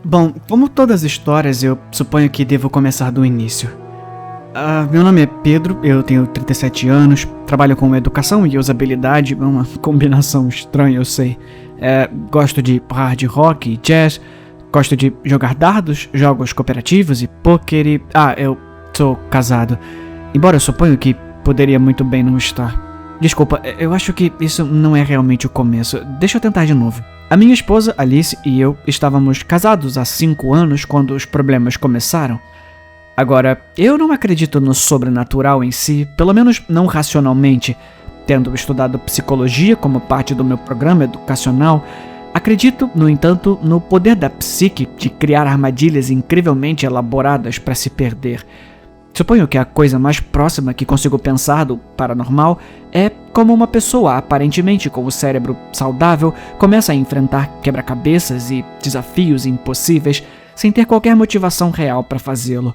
Bom, como todas as histórias, eu suponho que devo começar do início. Meu nome é Pedro, eu tenho 37 anos, trabalho com educação e usabilidade, uma combinação estranha, eu sei. Gosto de hard rock e jazz, gosto de jogar dardos, jogos cooperativos e pôquer e... eu sou casado, embora eu suponho que poderia muito bem não estar. Desculpa, eu acho que isso não é realmente o começo, deixa eu tentar de novo. A minha esposa, Alice, e eu estávamos casados há 5 anos quando os problemas começaram. Agora, eu não acredito no sobrenatural em si, pelo menos não racionalmente. Tendo estudado psicologia como parte do meu programa educacional, acredito, no entanto, no poder da psique de criar armadilhas incrivelmente elaboradas para se perder. Suponho que a coisa mais próxima que consigo pensar do paranormal é como uma pessoa, aparentemente com o cérebro saudável, começa a enfrentar quebra-cabeças e desafios impossíveis sem ter qualquer motivação real para fazê-lo.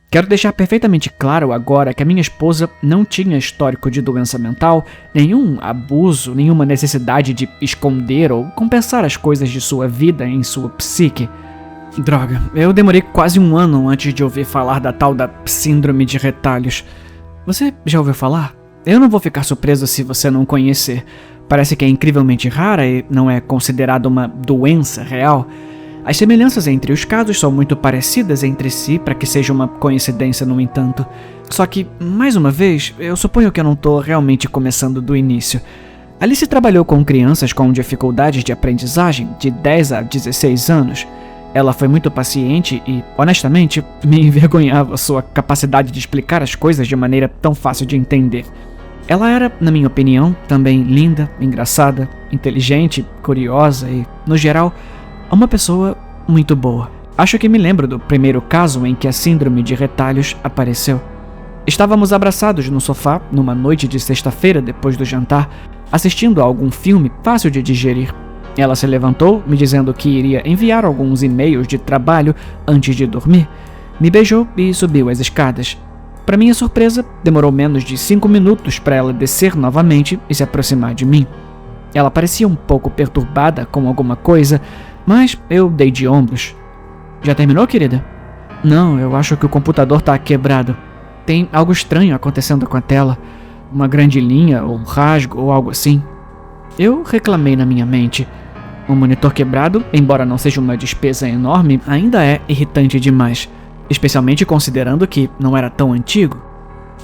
Quero deixar perfeitamente claro agora que a minha esposa não tinha histórico de doença mental, nenhum abuso, nenhuma necessidade de esconder ou compensar as coisas de sua vida em sua psique. Droga, eu demorei quase 1 ano antes de ouvir falar da tal da síndrome de retalhos. Você já ouviu falar? Eu não vou ficar surpreso se você não conhecer. Parece que é incrivelmente rara e não é considerada uma doença real. As semelhanças entre os casos são muito parecidas entre si para que seja uma coincidência, no entanto. Só que, mais uma vez, eu suponho que eu não estou realmente começando do início. Alice trabalhou com crianças com dificuldades de aprendizagem de 10 a 16 anos. Ela foi muito paciente e, honestamente, me envergonhava sua capacidade de explicar as coisas de maneira tão fácil de entender. Ela era, na minha opinião, também linda, engraçada, inteligente, curiosa e, no geral, uma pessoa muito boa. Acho que me lembro do primeiro caso em que a síndrome de retalhos apareceu. Estávamos abraçados no sofá, numa noite de sexta-feira depois do jantar, assistindo a algum filme fácil de digerir. Ela se levantou, me dizendo que iria enviar alguns e-mails de trabalho antes de dormir. Me beijou e subiu as escadas. Para minha surpresa, demorou menos de 5 minutos para ela descer novamente e se aproximar de mim. Ela parecia um pouco perturbada com alguma coisa, mas eu dei de ombros. Já terminou, querida? Não, eu acho que o computador tá quebrado. Tem algo estranho acontecendo com a tela. Uma grande linha, ou rasgo, ou algo assim. Eu reclamei na minha mente. Um monitor quebrado, embora não seja uma despesa enorme, ainda é irritante demais, especialmente considerando que não era tão antigo.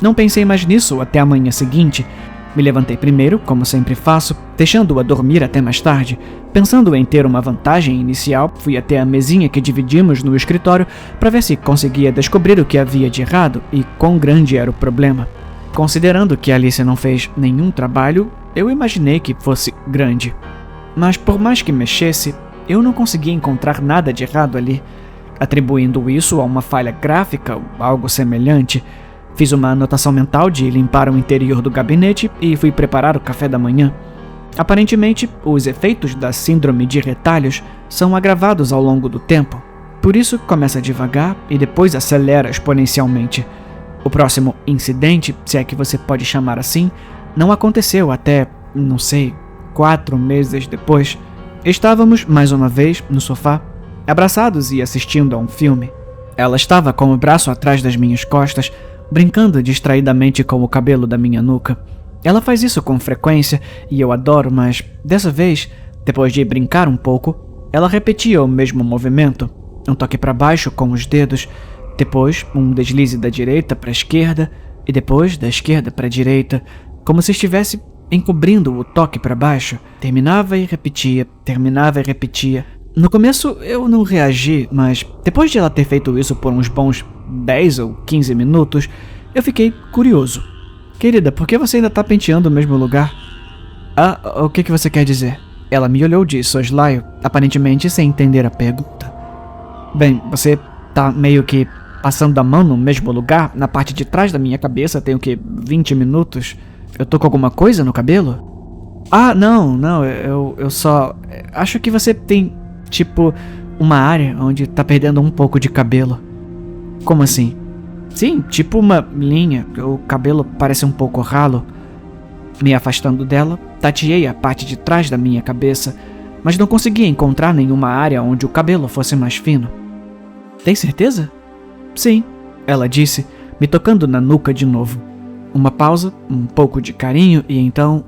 Não pensei mais nisso até a manhã seguinte. Me levantei primeiro, como sempre faço, deixando-a dormir até mais tarde. Pensando em ter uma vantagem inicial, fui até a mesinha que dividimos no escritório para ver se conseguia descobrir o que havia de errado e quão grande era o problema. Considerando que Alice não fez nenhum trabalho, eu imaginei que fosse grande. Mas por mais que mexesse, eu não conseguia encontrar nada de errado ali. Atribuindo isso a uma falha gráfica ou algo semelhante, fiz uma anotação mental de limpar o interior do gabinete e fui preparar o café da manhã. Aparentemente, os efeitos da síndrome de retalhos são agravados ao longo do tempo. Por isso, começa devagar e depois acelera exponencialmente. O próximo incidente, se é que você pode chamar assim, não aconteceu até, 4 meses depois. Estávamos, mais uma vez, no sofá, abraçados e assistindo a um filme. Ela estava com o braço atrás das minhas costas, brincando distraidamente com o cabelo da minha nuca. Ela faz isso com frequência e eu adoro, mas dessa vez, depois de brincar um pouco, ela repetia o mesmo movimento. Um toque para baixo com os dedos, depois um deslize da direita para a esquerda e depois da esquerda para a direita, como se estivesse encobrindo o toque para baixo. Terminava e repetia, terminava e repetia. No começo eu não reagi, mas depois de ela ter feito isso por uns bons 10 ou 15 minutos, eu fiquei curioso. Querida, por que você ainda tá penteando o mesmo lugar? O que você quer dizer? Ela me olhou de soslaio, aparentemente sem entender a pergunta. Bem, você tá meio que passando a mão no mesmo lugar, na parte de trás da minha cabeça, tem 20 minutos? Eu tô com alguma coisa no cabelo? Não, eu só... Acho que você tem, uma área onde tá perdendo um pouco de cabelo. Como assim? Sim, tipo uma linha, o cabelo parece um pouco ralo. Me afastando dela, tateei a parte de trás da minha cabeça. mas não conseguia encontrar nenhuma área onde o cabelo fosse mais fino. Tem certeza? Sim, ela disse, me tocando na nuca de novo. Uma pausa, um pouco de carinho e então...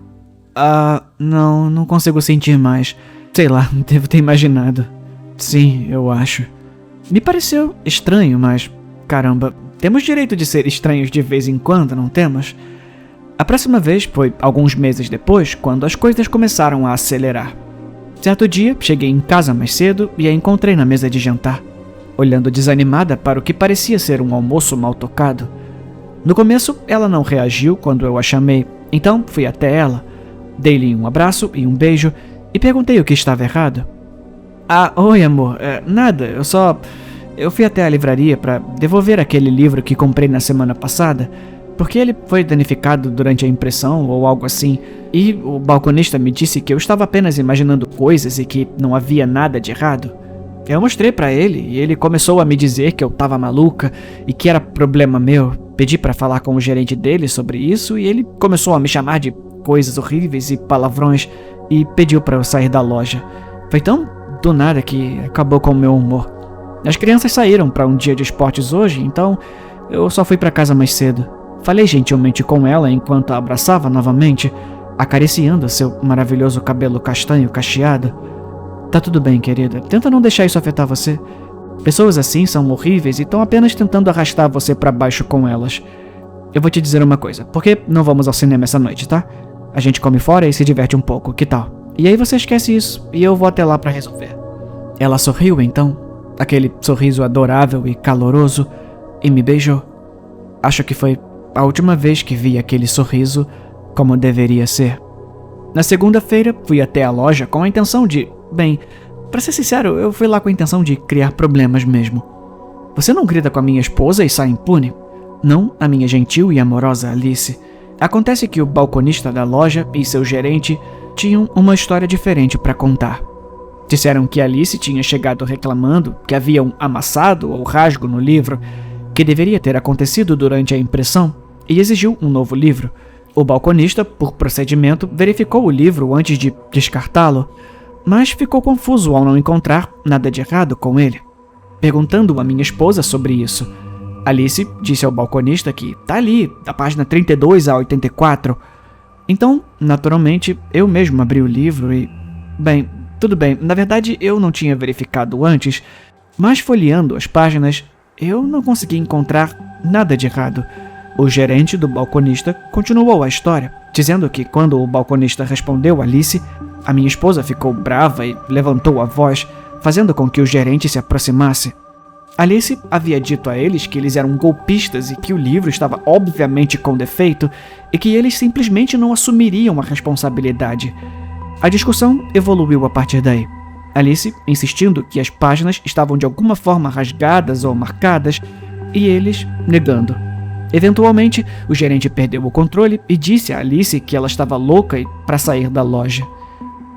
não consigo sentir mais. Sei lá, devo ter imaginado. Sim, eu acho. Me pareceu estranho, mas... Caramba, temos direito de ser estranhos de vez em quando, não temos? A próxima vez foi alguns meses depois, quando as coisas começaram a acelerar. Certo dia, cheguei em casa mais cedo e a encontrei na mesa de jantar, olhando desanimada para o que parecia ser um almoço mal tocado. No começo, ela não reagiu quando eu a chamei, então fui até ela, dei-lhe um abraço e um beijo e perguntei o que estava errado. Oi amor, nada, eu fui até a livraria para devolver aquele livro que comprei na semana passada, porque ele foi danificado durante a impressão ou algo assim, e o balconista me disse que eu estava apenas imaginando coisas e que não havia nada de errado. Eu mostrei para ele e ele começou a me dizer que eu estava maluca e que era problema meu. Pedi para falar com o gerente dele sobre isso e ele começou a me chamar de coisas horríveis e palavrões e pediu para eu sair da loja. Foi tão do nada que acabou com o meu humor. As crianças saíram para um dia de esportes hoje, então eu só fui para casa mais cedo. Falei gentilmente com ela enquanto a abraçava novamente, acariciando seu maravilhoso cabelo castanho cacheado. Tá tudo bem, querida. Tenta não deixar isso afetar você. Pessoas assim são horríveis e estão apenas tentando arrastar você para baixo com elas. Eu vou te dizer uma coisa. Por que não vamos ao cinema essa noite, tá? A gente come fora e se diverte um pouco, que tal? E aí você esquece isso e eu vou até lá para resolver. Ela sorriu então, aquele sorriso adorável e caloroso, e me beijou. Acho que foi a última vez que vi aquele sorriso como deveria ser. Na segunda-feira, fui até a loja com a intenção de... Bem, pra ser sincero, eu fui lá com a intenção de criar problemas mesmo. Você não grita com a minha esposa e sai impune? Não, a minha gentil e amorosa Alice. Acontece que o balconista da loja e seu gerente tinham uma história diferente para contar. Disseram que Alice tinha chegado reclamando que havia um amassado ou rasgo no livro, que deveria ter acontecido durante a impressão, e exigiu um novo livro. O balconista, por procedimento, verificou o livro antes de descartá-lo, mas ficou confuso ao não encontrar nada de errado com ele. Perguntando à minha esposa sobre isso, Alice disse ao balconista que tá ali, da página 32 a 84. Então, naturalmente, eu mesmo abri o livro e... Bem, tudo bem, na verdade eu não tinha verificado antes, mas folheando as páginas, eu não consegui encontrar nada de errado. O gerente do balconista continuou a história, dizendo que quando o balconista respondeu a Alice, a minha esposa ficou brava e levantou a voz, fazendo com que o gerente se aproximasse. Alice havia dito a eles que eles eram golpistas e que o livro estava obviamente com defeito e que eles simplesmente não assumiriam a responsabilidade. A discussão evoluiu a partir daí. Alice insistindo que as páginas estavam de alguma forma rasgadas ou marcadas e eles negando. Eventualmente, o gerente perdeu o controle e disse a Alice que ela estava louca para sair da loja.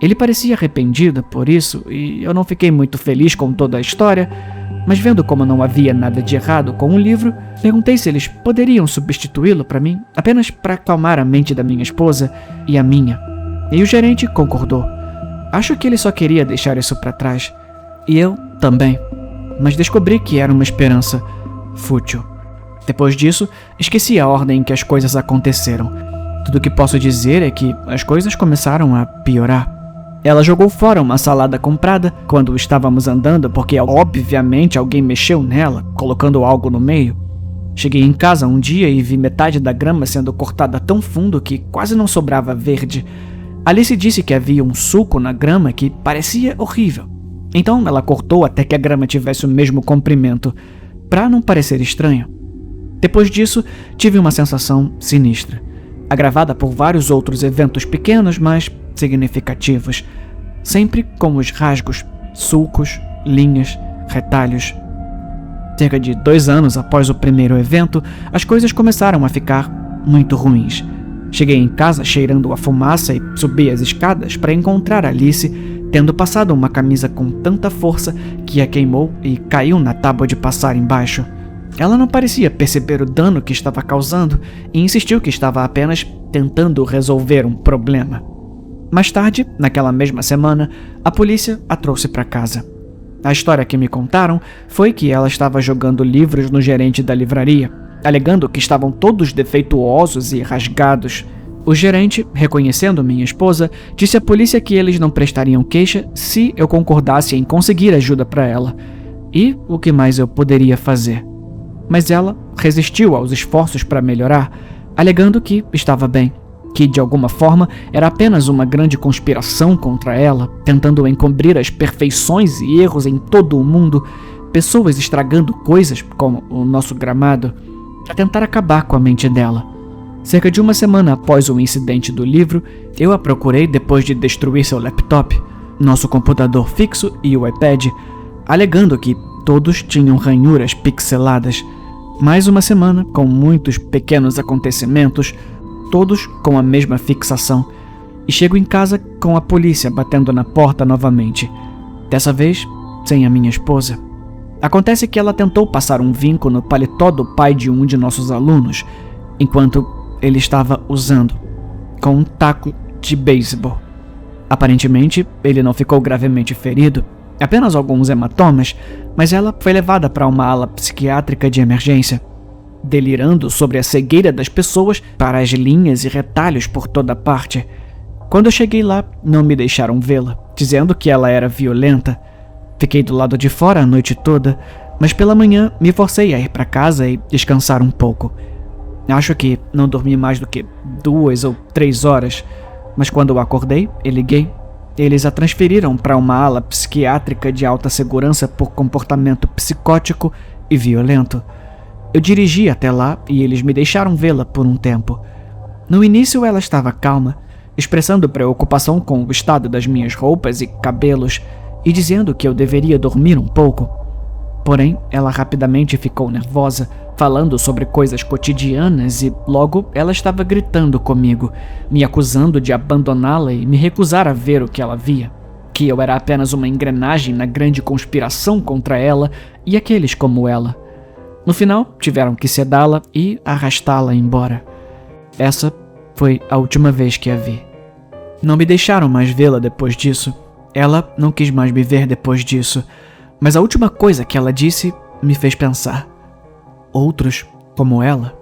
Ele parecia arrependido por isso e eu não fiquei muito feliz com toda a história, mas vendo como não havia nada de errado com o livro, perguntei se eles poderiam substituí-lo para mim, apenas para acalmar a mente da minha esposa e a minha. E o gerente concordou. Acho que ele só queria deixar isso para trás. E eu também. Mas descobri que era uma esperança fútil. Depois disso, esqueci a ordem em que as coisas aconteceram. Tudo o que posso dizer é que as coisas começaram a piorar. Ela jogou fora uma salada comprada quando estávamos andando porque obviamente alguém mexeu nela, colocando algo no meio. Cheguei em casa um dia e vi metade da grama sendo cortada tão fundo que quase não sobrava verde. Alice disse que havia um sulco na grama que parecia horrível. Então ela cortou até que a grama tivesse o mesmo comprimento, para não parecer estranho. Depois disso, tive uma sensação sinistra, agravada por vários outros eventos pequenos, mas significativos, sempre com os rasgos, sulcos, linhas, retalhos. Cerca de 2 anos após o primeiro evento, as coisas começaram a ficar muito ruins. Cheguei em casa cheirando a fumaça e subi as escadas para encontrar Alice, tendo passado uma camisa com tanta força que a queimou e caiu na tábua de passar embaixo. Ela não parecia perceber o dano que estava causando e insistiu que estava apenas tentando resolver um problema. Mais tarde, naquela mesma semana, a polícia a trouxe para casa. A história que me contaram foi que ela estava jogando livros no gerente da livraria, alegando que estavam todos defeituosos e rasgados. O gerente, reconhecendo minha esposa, disse à polícia que eles não prestariam queixa se eu concordasse em conseguir ajuda para ela. E o que mais eu poderia fazer? Mas ela resistiu aos esforços para melhorar, alegando que estava bem, que de alguma forma era apenas uma grande conspiração contra ela, tentando encobrir as perfeições e erros em todo o mundo, pessoas estragando coisas como o nosso gramado, para tentar acabar com a mente dela. Cerca de uma semana após o incidente do livro, eu a procurei depois de destruir seu laptop, nosso computador fixo e o iPad, alegando que todos tinham ranhuras pixeladas. Mais uma semana com muitos pequenos acontecimentos, todos com a mesma fixação, e chego em casa com a polícia batendo na porta novamente. Dessa vez, sem a minha esposa. Acontece que ela tentou passar um vinco no paletó do pai de um de nossos alunos, enquanto ele estava usando, com um taco de beisebol. Aparentemente, ele não ficou gravemente ferido, apenas alguns hematomas, mas ela foi levada para uma ala psiquiátrica de emergência, delirando sobre a cegueira das pessoas para as linhas e retalhos por toda parte. Quando eu cheguei lá, não me deixaram vê-la, dizendo que ela era violenta. Fiquei do lado de fora a noite toda, mas pela manhã me forcei a ir para casa e descansar um pouco. Acho que não dormi mais do que 2 ou 3 horas, mas quando eu acordei e liguei, eles a transferiram para uma ala psiquiátrica de alta segurança por comportamento psicótico e violento. Eu dirigi até lá e eles me deixaram vê-la por um tempo. No início ela estava calma, expressando preocupação com o estado das minhas roupas e cabelos e dizendo que eu deveria dormir um pouco. Porém, ela rapidamente ficou nervosa, falando sobre coisas cotidianas e logo ela estava gritando comigo, me acusando de abandoná-la e me recusar a ver o que ela via, que eu era apenas uma engrenagem na grande conspiração contra ela e aqueles como ela. No final, tiveram que sedá-la e arrastá-la embora. Essa foi a última vez que a vi. Não me deixaram mais vê-la depois disso. Ela não quis mais me ver depois disso. Mas a última coisa que ela disse me fez pensar. Outros como ela?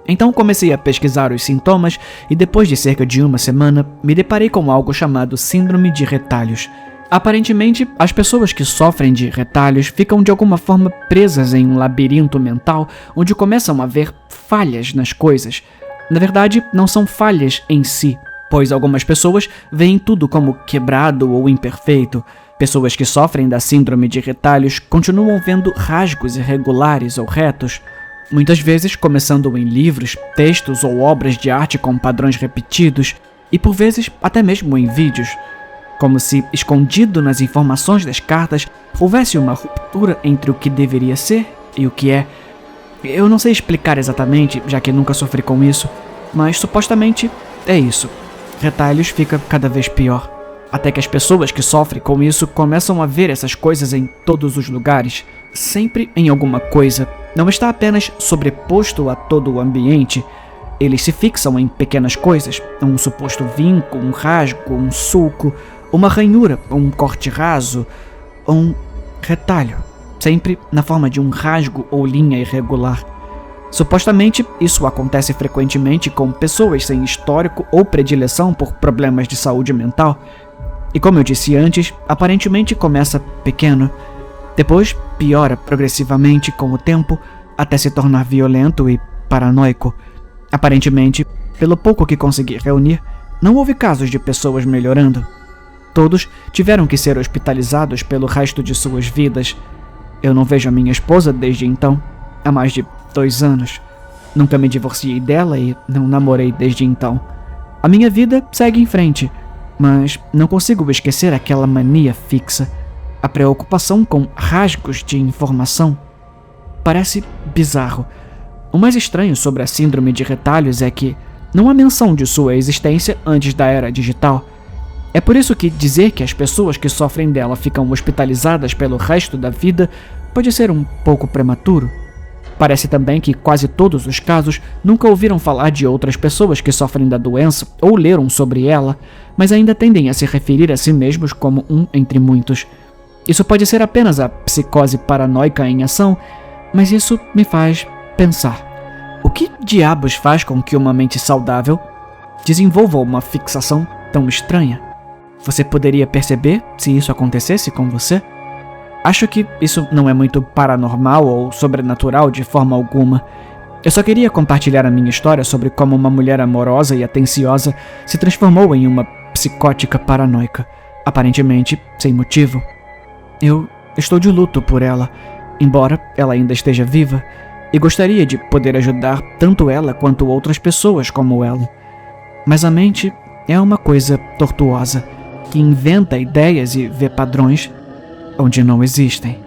Então comecei a pesquisar os sintomas e depois de cerca de uma semana, me deparei com algo chamado síndrome de retalhos. Aparentemente, as pessoas que sofrem de retalhos ficam de alguma forma presas em um labirinto mental onde começam a ver falhas nas coisas. Na verdade, não são falhas em si, pois algumas pessoas veem tudo como quebrado ou imperfeito. Pessoas que sofrem da síndrome de retalhos continuam vendo rasgos irregulares ou retos, muitas vezes começando em livros, textos ou obras de arte com padrões repetidos, e por vezes até mesmo em vídeos. Como se, escondido nas informações das cartas, houvesse uma ruptura entre o que deveria ser e o que é. Eu não sei explicar exatamente, já que nunca sofri com isso, mas supostamente é isso. Retalhos fica cada vez pior, até que as pessoas que sofrem com isso começam a ver essas coisas em todos os lugares, sempre em alguma coisa. Não está apenas sobreposto a todo o ambiente. Eles se fixam em pequenas coisas, um suposto vinco, um rasgo, um sulco, uma ranhura, um corte raso, um retalho, sempre na forma de um rasgo ou linha irregular. Supostamente, isso acontece frequentemente com pessoas sem histórico ou predileção por problemas de saúde mental. E como eu disse antes, aparentemente começa pequeno, depois piora progressivamente com o tempo até se tornar violento e paranoico. Aparentemente, pelo pouco que consegui reunir, não houve casos de pessoas melhorando. Todos tiveram que ser hospitalizados pelo resto de suas vidas. Eu não vejo a minha esposa desde então, há mais de 2 anos. Nunca me divorciei dela e não namorei desde então. A minha vida segue em frente, mas não consigo esquecer aquela mania fixa, a preocupação com rasgos de informação. Parece bizarro. O mais estranho sobre a síndrome de retalhos é que não há menção de sua existência antes da era digital. É por isso que dizer que as pessoas que sofrem dela ficam hospitalizadas pelo resto da vida pode ser um pouco prematuro. Parece também que quase todos os casos nunca ouviram falar de outras pessoas que sofrem da doença ou leram sobre ela, mas ainda tendem a se referir a si mesmos como um entre muitos. Isso pode ser apenas a psicose paranoica em ação, mas isso me faz pensar. O que diabos faz com que uma mente saudável desenvolva uma fixação tão estranha? Você poderia perceber se isso acontecesse com você? Acho que isso não é muito paranormal ou sobrenatural de forma alguma. Eu só queria compartilhar a minha história sobre como uma mulher amorosa e atenciosa se transformou em uma psicótica paranoica, aparentemente sem motivo. Eu estou de luto por ela, embora ela ainda esteja viva, e gostaria de poder ajudar tanto ela quanto outras pessoas como ela. Mas a mente é uma coisa tortuosa, que inventa ideias e vê padrões onde não existem.